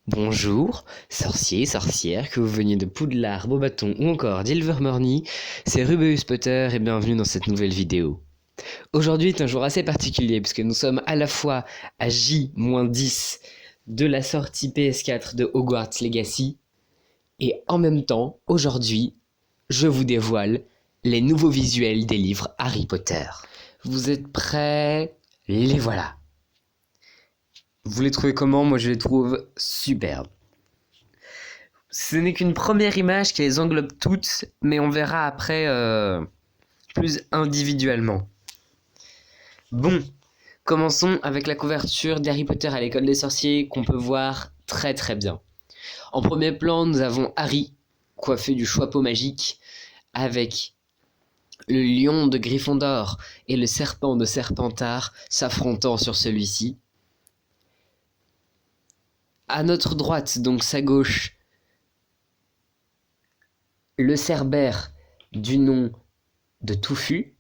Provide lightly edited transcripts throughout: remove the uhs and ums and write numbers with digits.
Bonjour, sorciers, sorcières, que vous veniez de Poudlard, Beauxbatons ou encore d'Ilvermorny, c'est Rubeus Potter et bienvenue dans cette nouvelle vidéo. Aujourd'hui est un jour assez particulier puisque nous sommes à la fois à J-10 de la sortie PS4 de Hogwarts Legacy et en même temps, aujourd'hui, je vous dévoile les nouveaux visuels des livres Harry Potter. Vous êtes prêts? Les voilà. Vous les trouvez comment? Moi je les trouve superbes. Ce n'est qu'une première image qui les englobe toutes, mais on verra après plus individuellement. Bon, commençons avec la couverture d'Harry Potter à l'école des sorciers qu'on peut voir très très bien. En premier plan, nous avons Harry, coiffé du chapeau magique, avec le lion de Gryffondor et le serpent de Serpentard s'affrontant sur celui-ci. À notre droite, donc sa gauche, le cerbère du nom de Touffu.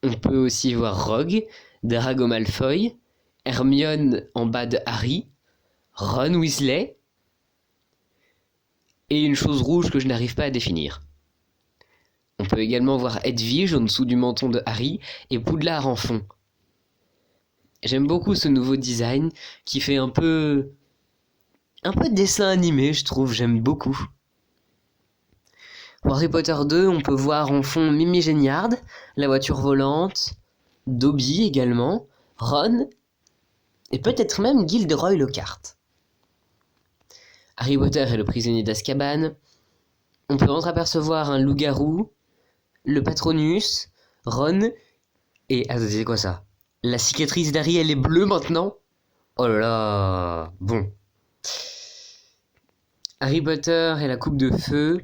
On peut aussi voir Rogue, Drago Malfoy, Hermione en bas de Harry, Ron Weasley, et une chose rouge que je n'arrive pas à définir. On peut également voir Hedwige en dessous du menton de Harry et Poudlard en fond. J'aime beaucoup ce nouveau design qui fait un peu dessin animé, je trouve, j'aime beaucoup. Pour Harry Potter 2, on peut voir en fond Mimi Géniard, la voiture volante, Dobby également, Ron, et peut-être même Gilderoy Lockhart. Harry Potter et le prisonnier d'Azkaban, on peut entreapercevoir un loup-garou, le Patronus, Ron, et... attendez, c'est quoi ça? La cicatrice d'Harry, elle est bleue maintenant? Oh là là. Bon. Harry Potter et la coupe de feu.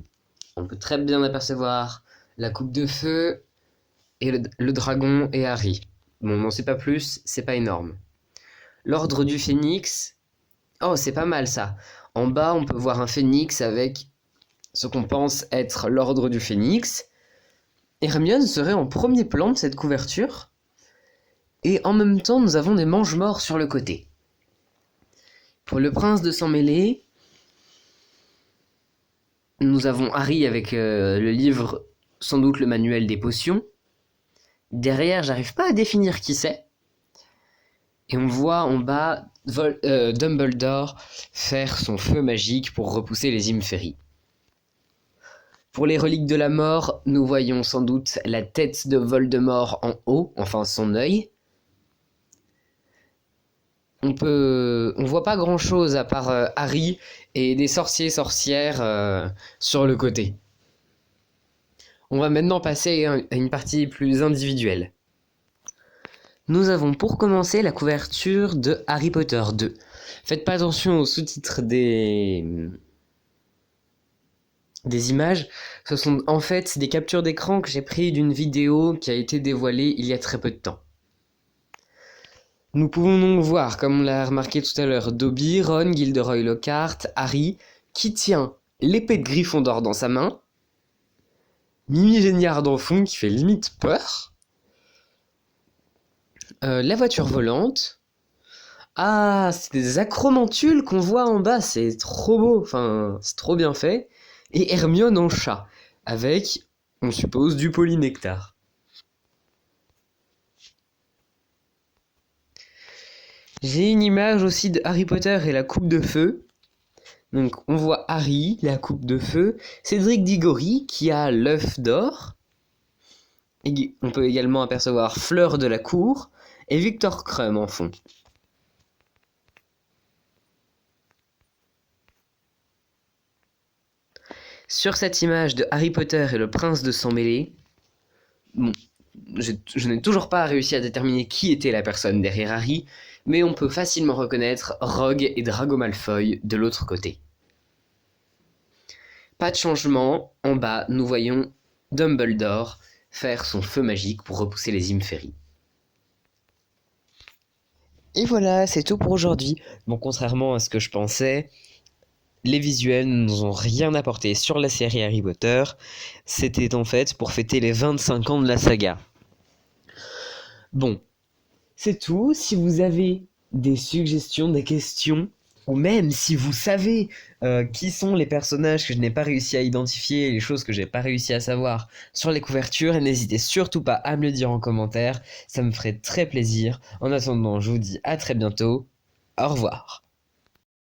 On peut très bien apercevoir la coupe de feu et le dragon et Harry. Bon, on n'en sait pas plus, c'est pas énorme. L'ordre du phénix. Oh, c'est pas mal ça. En bas, on peut voir un phénix avec ce qu'on pense être l'ordre du phénix. Hermione serait en premier plan de cette couverture. Et en même temps, nous avons des mange-morts sur le côté. Pour le prince de sang mêlé, nous avons Harry avec le livre, sans doute le manuel des potions. Derrière, j'arrive pas à définir qui c'est. Et on voit en bas Dumbledore faire son feu magique pour repousser les Imféries. Pour les reliques de la mort, nous voyons sans doute la tête de Voldemort en haut, enfin son œil. On voit pas grand chose à part Harry et des sorciers-sorcières sur le côté. On va maintenant passer à une partie plus individuelle. Nous avons pour commencer la couverture de Harry Potter 2. Faites pas attention aux sous-titres des images. Ce sont en fait des captures d'écran que j'ai prises d'une vidéo qui a été dévoilée il y a très peu de temps. Nous pouvons donc voir, comme on l'a remarqué tout à l'heure, Dobby, Ron, Gilderoy Lockhart, Harry, qui tient l'épée de Gryffondor dans sa main, Mimi Géniard en fond qui fait limite peur, la voiture volante, ah, c'est des acromantules qu'on voit en bas, c'est trop beau, enfin, c'est trop bien fait, et Hermione en chat, avec, on suppose, du polynectar. J'ai une image aussi de Harry Potter et la coupe de feu. Donc on voit Harry, la coupe de feu, Cédric Diggory qui a l'œuf d'or. Et on peut également apercevoir Fleur de la Cour et Victor Krum en fond. Sur cette image de Harry Potter et le prince de sang mêlé, bon, je n'ai toujours pas réussi à déterminer qui était la personne derrière Harry, mais on peut facilement reconnaître Rogue et Drago Malfoy de l'autre côté. Pas de changement, en bas nous voyons Dumbledore faire son feu magique pour repousser les Imféries. Et voilà, c'est tout pour aujourd'hui. Bon, contrairement à ce que je pensais, les visuels ne nous ont rien apporté sur la série Harry Potter. C'était en fait pour fêter les 25 ans de la saga. Bon, c'est tout. Si vous avez des suggestions, des questions, ou même si vous savez qui sont les personnages que je n'ai pas réussi à identifier, les choses que j'ai pas réussi à savoir sur les couvertures, n'hésitez surtout pas à me le dire en commentaire, ça me ferait très plaisir. En attendant, je vous dis à très bientôt, au revoir.